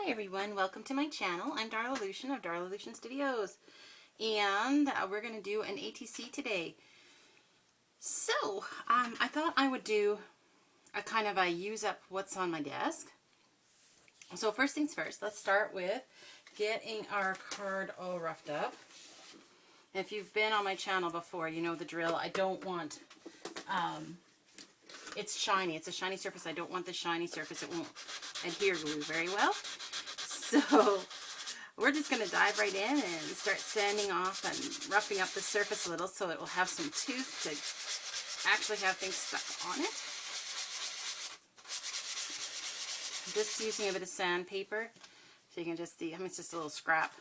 Hi everyone, welcome to my channel. I'm Darla Lucian of Darla Lucian Studios, and we're going to do an ATC today. So, I thought I would do a kind of a use up what's on my desk. So first things first, let's start with getting our card all roughed up. If you've been on my channel before, you know the drill. I don't want, it's shiny. It's a shiny surface. I don't want the shiny surface. It won't adhere glue very well. So we're just going to dive right in and start sanding off and roughing up the surface a little so it will have some tooth to actually have things stuck on it. I'm just using a bit of sandpaper so you can just see, it's just a little scrap.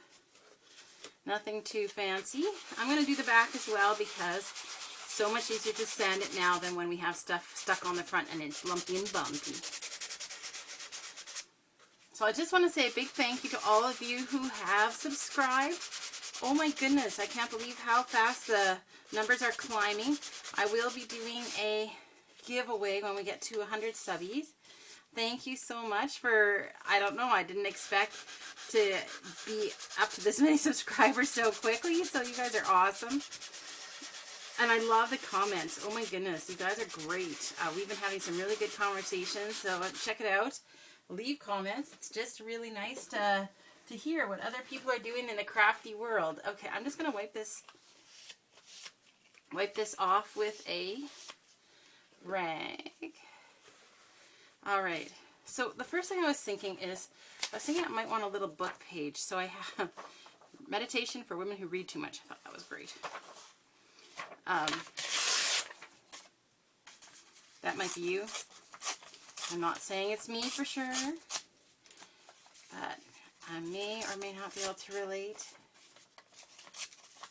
Nothing too fancy. I'm going to do the back as well because it's so much easier to sand it now than when we have stuff stuck on the front and it's lumpy and bumpy. So I just want to say a big thank you to all of you who have subscribed. Oh my goodness, I can't believe how fast the numbers are climbing. I will be doing a giveaway when we get to 100 subbies. Thank you so much for, I don't know, I didn't expect to be up to this many subscribers so quickly. So you guys are awesome. And I love the comments. Oh my goodness, you guys are great. We've been having some really good conversations, so check it out. Leave comments. It's just really nice to hear what other people are doing in the crafty world. Okay, I'm just going to wipe this off with a rag. All right. So the first thing I was thinking is, I might want a little book page. So I have Meditation for Women Who Read Too Much. I thought that was great. That might be you. I'm not saying it's me for sure, but I may or may not be able to relate.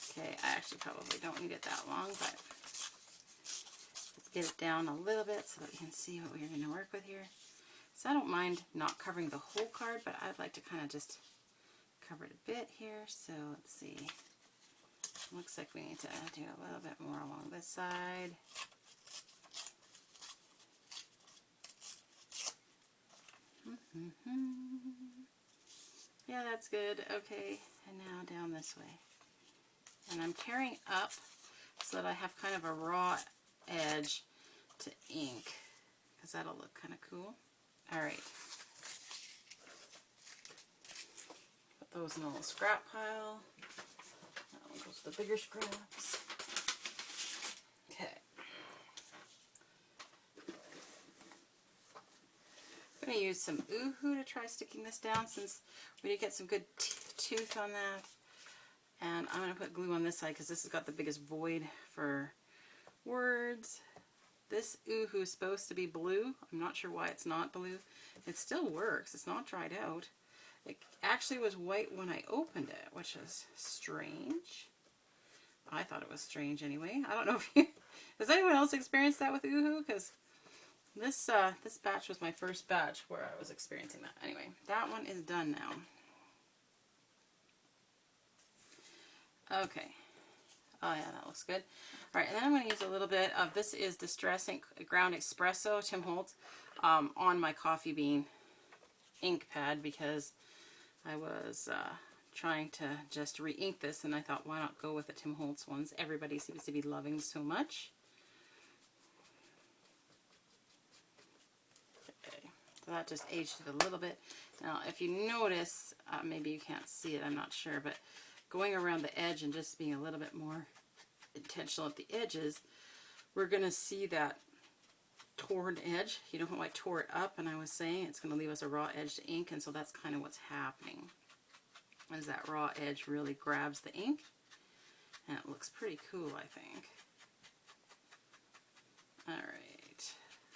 Okay, I actually probably don't need it that long, but let's get it down a little bit so that we can see what we're going to work with here. So I don't mind not covering the whole card, but I'd like to kind of just cover it a bit here. So let's see. Looks like we need to do a little bit more along this side. Yeah, that's good. Okay, and now down this way. And I'm tearing up so that I have kind of a raw edge to ink, because that'll look kind of cool. All right. Put those in a little scrap pile. That one goes to the bigger scraps. Okay. I'm going to use some Oohoo to try sticking this down since we did get some good tooth on that. And I'm going to put glue on this side because this has got the biggest void for words. This Oohoo is supposed to be blue. I'm not sure why it's not blue. It still works. It's not dried out. It actually was white when I opened it, which is strange. I thought it was strange anyway. I don't know if you... Has anyone else experienced that with Oohoo? Because this batch was my first batch where I was experiencing that. Anyway, that one is done now. Okay. Oh yeah, that looks good. All right, and then I'm going to use a little bit of, this is Distress Ink Ground Espresso, Tim Holtz, on my coffee bean ink pad because I was trying to just re-ink this, and I thought, why not go with the Tim Holtz ones everybody seems to be loving so much. Okay, so that just aged it a little bit. Now, if you notice, maybe you can't see it, I'm not sure, but going around the edge and just being a little bit more intentional at the edges, we're going to see that torn edge. You know how I tore it up and I was saying it's going to leave us a raw edge to ink, and so that's kind of what's happening. As that raw edge really grabs the ink, and it looks pretty cool, I think. Alright,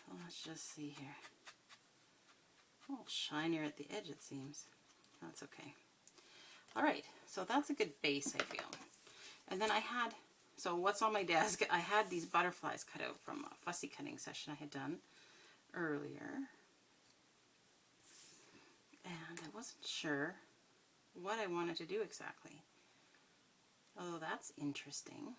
well, let's just see here. A little shinier at the edge, it seems. That's okay. Alright, so that's a good base, I feel. And then I had, so what's on my desk? I had these butterflies cut out from a fussy cutting session I had done earlier. And I wasn't sure what I wanted to do exactly. Oh, that's interesting.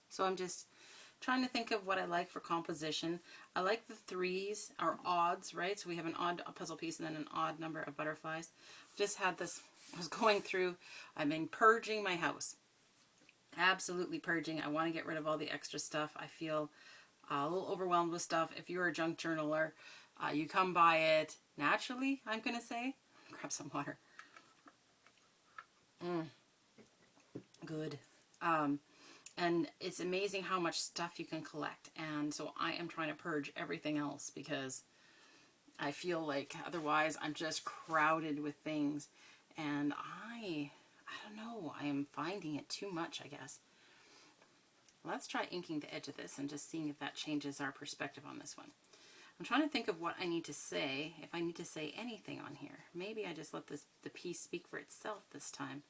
So I'm just trying to think of what I like for composition. I like the threes, or odds, right? So we have an odd puzzle piece and then an odd number of butterflies. Just had this, I was going through, I've been purging my house. Absolutely purging. I want to get rid of all the extra stuff. I feel a little overwhelmed with stuff. If you're a junk journaler, you come by it naturally, I'm going to say. Grab some water. Good. And it's amazing how much stuff you can collect. And so I am trying to purge everything else because I feel like otherwise I'm just crowded with things. And I don't know, I am finding it too much, I guess. Let's try inking the edge of this and just seeing if that changes our perspective on this one. I'm trying to think of what I need to say, if I need to say anything on here. Maybe I just let the piece speak for itself this time.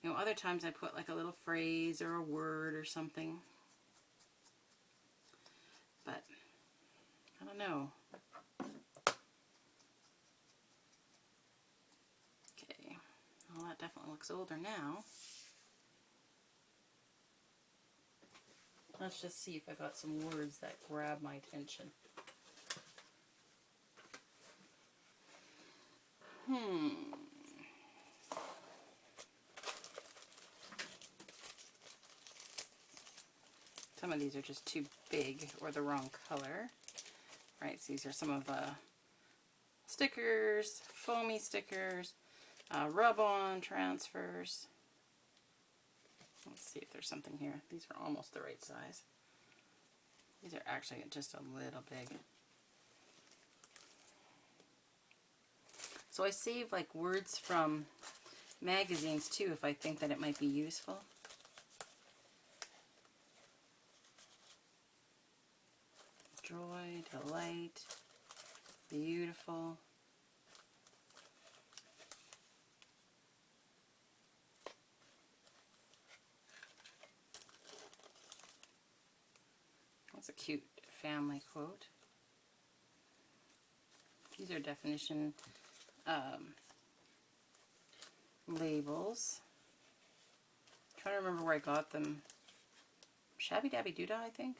You know, other times I put like a little phrase or a word or something. But, I don't know. Okay, well that definitely looks older now. Let's just see if I got some words that grab my attention. Some of these are just too big or the wrong color. Right, so these are some of the stickers, foamy stickers, rub-on transfers. Let's see if there's something here. These are almost the right size. These are actually just a little big. So I save like words from magazines too if I think that it might be useful. Joy, delight, beautiful. That's a cute family quote. These are definition labels. I'm trying to remember where I got them. Shabby Dabby Doodah, I think.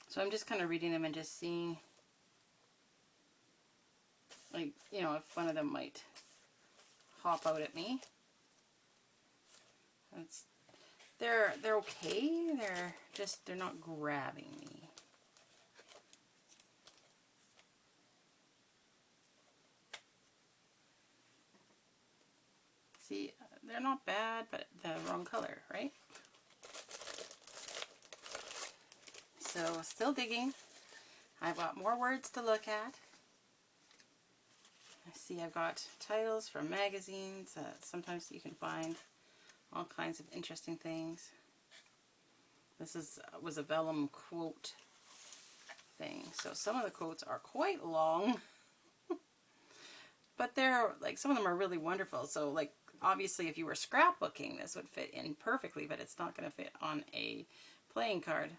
So I'm just kind of reading them and just seeing, like, you know, if one of them might hop out at me. They're okay. They're not grabbing me. See, they're not bad, but the wrong color, right? So still digging. I've got more words to look at. I see I've got titles from magazines. Sometimes you can find all kinds of interesting things. This was a vellum quote thing. So some of the quotes are quite long. But they're like, some of them are really wonderful. So like, obviously if you were scrapbooking, this would fit in perfectly, but it's not going to fit on a playing card.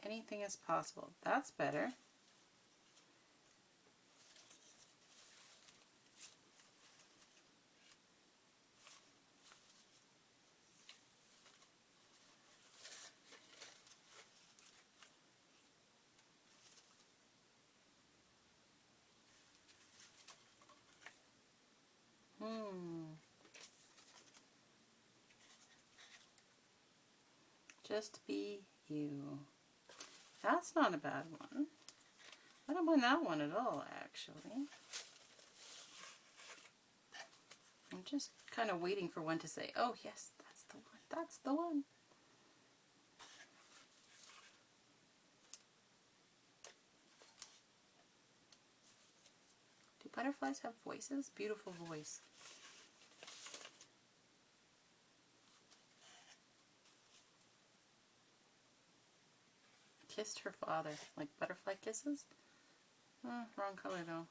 Anything is possible. That's better. Just be you. That's not a bad one. I don't mind that one at all, actually. I'm just kind of waiting for one to say, oh yes, that's the one. That's the one. Do butterflies have voices? Beautiful voice. kissed her father. Like butterfly kisses? Wrong color though.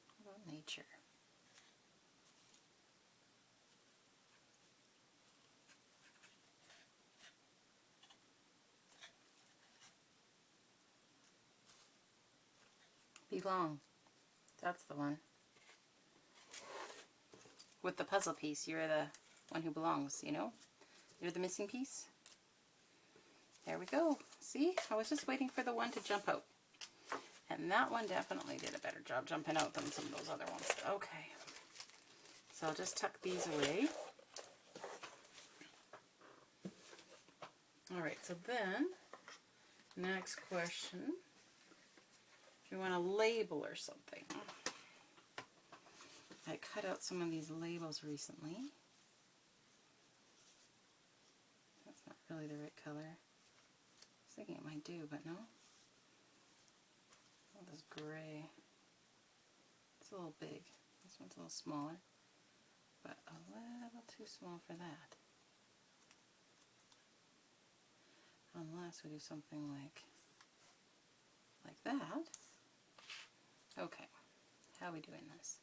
What about nature? Belong. That's the one. With the puzzle piece, you're the one who belongs, you know? You're the missing piece. There we go. See? I was just waiting for the one to jump out. And that one definitely did a better job jumping out than some of those other ones. Okay. So I'll just tuck these away. Alright, so then, next question. If you want a label or something. I cut out some of these labels recently. That's not really the right color. I was thinking it might do, but no. Oh, this gray. It's a little big. This one's a little smaller, but a little too small for that. Unless we do something like that. Okay, how are we doing this?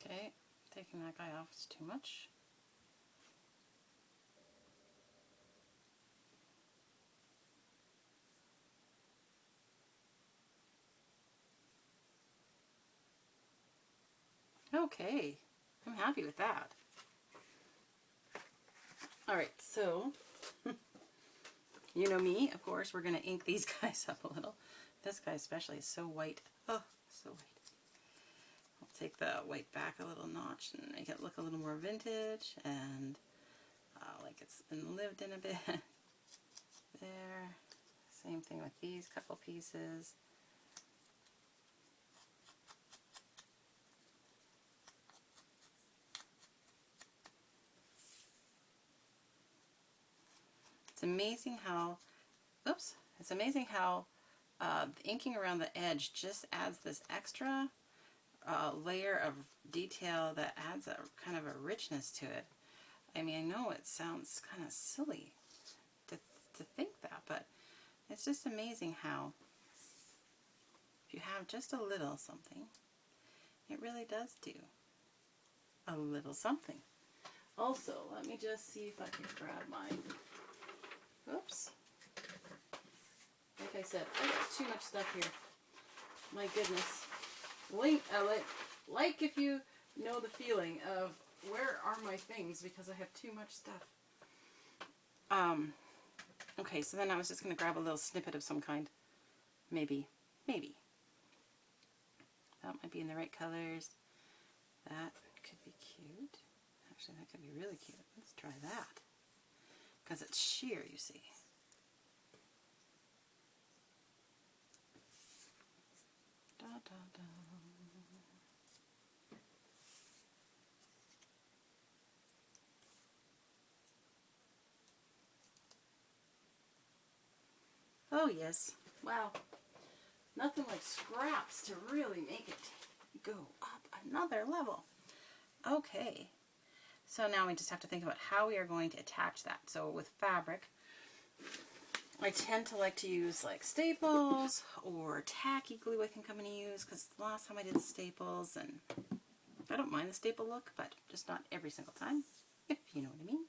Okay, taking that guy off is too much. Okay, I'm happy with that. Alright, so, you know me, of course, we're going to ink these guys up a little. This guy especially is so white. Oh, so white. I'll take the white back a little notch and make it look a little more vintage and like it's been lived in a bit. There. Same thing with these couple pieces. It's amazing how, oops, it's amazing how the inking around the edge just adds this extra layer of detail that adds a kind of a richness to it. I mean, I know it sounds kind of silly to think that, but it's just amazing how if you have just a little something, it really does do a little something. Also, let me just see if I can grab mine. Oops. Like I said, I got too much stuff here. My goodness. Like if you know the feeling of where are my things because I have too much stuff. Okay, so then I was just going to grab a little snippet of some kind. Maybe. That might be in the right colors. That could be cute. Actually, that could be really cute. Let's try that. Because it's sheer, you see. Da, da, da. Oh yes. Wow. Nothing like scraps to really make it go up another level. Okay. So now we just have to think about how we are going to attach that. So with fabric, I tend to like to use like staples or tacky glue I think I'm going to use because the last time I did staples, and I don't mind the staple look, but just not every single time, if you know what I mean.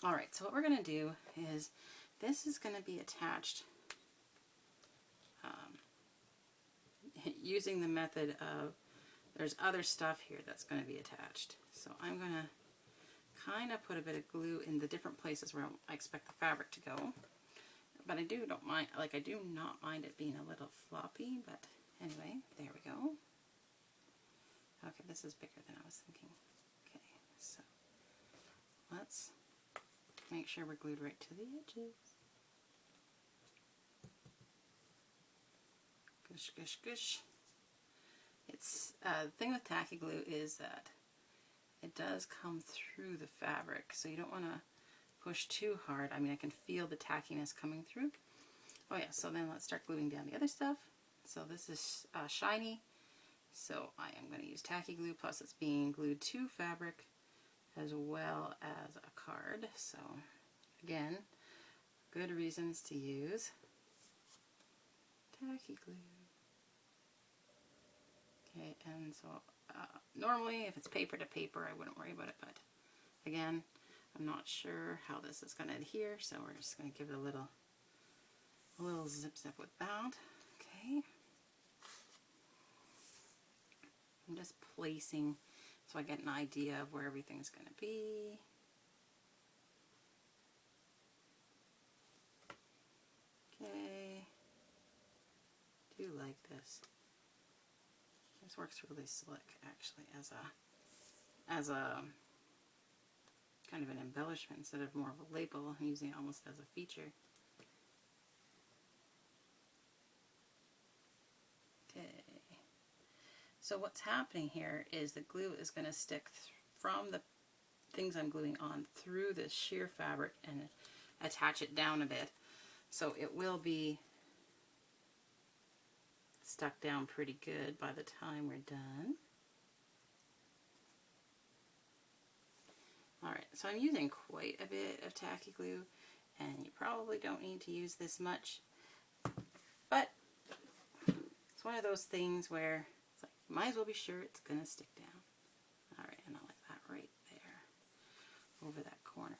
Alright, so what we're going to do is this is going to be attached using the method of there's other stuff here that's going to be attached. So I'm going to kind of put a bit of glue in the different places where I expect the fabric to go. But I do not mind it being a little floppy, but anyway, there we go. Okay, this is bigger than I was thinking. Okay, so let's Make sure we're glued right to the edges. Gush, gush, gush. It's the thing with tacky glue is that it does come through the fabric, so you don't want to push too hard. I mean, I can feel the tackiness coming through. Oh yeah, so then let's start gluing down the other stuff. So this is shiny, so I am going to use tacky glue, plus it's being glued to fabric as well as a card. So again, good reasons to use tacky glue. Okay, and so normally if it's paper to paper I wouldn't worry about it, but again, I'm not sure how this is going to adhere, so we're just going to give it a little zip zip with that. Okay. I'm just placing so I get an idea of where everything's going to be. Okay. Do like this. This works really slick, actually, as a kind of an embellishment instead of more of a label. I'm using it almost as a feature. Okay. So what's happening here is the glue is going to stick from the things I'm gluing on through the sheer fabric and attach it down a bit. So it will be stuck down pretty good by the time we're done. Alright, so I'm using quite a bit of tacky glue, and you probably don't need to use this much, but it's one of those things where it's like, you might as well be sure it's going to stick down. Alright, and I like that right there, over that corner.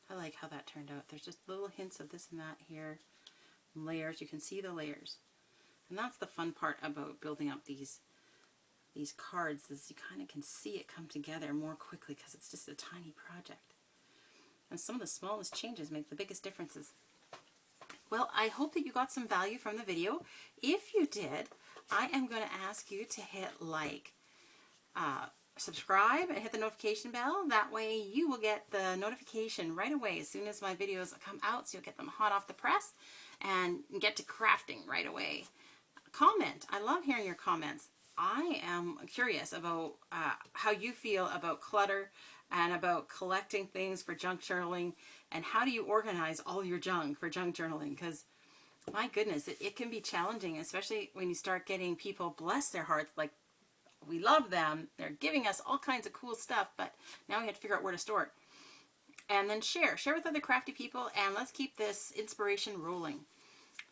I like how that turned out. There's just little hints of this and that here. Layers, you can see the layers. And that's the fun part about building up these cards, is you kind of can see it come together more quickly because it's just a tiny project. And some of the smallest changes make the biggest differences. Well, I hope that you got some value from the video. If you did, I am going to ask you to hit like, subscribe, and hit the notification bell. That way you will get the notification right away as soon as my videos come out, so you'll get them hot off the press and get to crafting right away. Comment. I love hearing your comments. I am curious about how you feel about clutter and about collecting things for junk journaling, and how do you organize all your junk for junk journaling, because my goodness, it can be challenging, especially when you start getting people, bless their hearts, like, we love them, they're giving us all kinds of cool stuff, but now we have to figure out where to store it. And then share with other crafty people, and let's keep this inspiration rolling.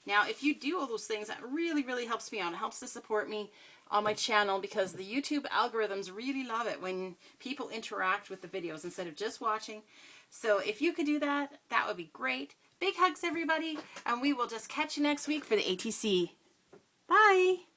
Now, if you do all those things, that really, really helps me out. It helps to support me on my channel, because the YouTube algorithms really love it when people interact with the videos instead of just watching. So if you could do that, that would be great. Big hugs, everybody, and we will just catch you next week for the ATC. Bye!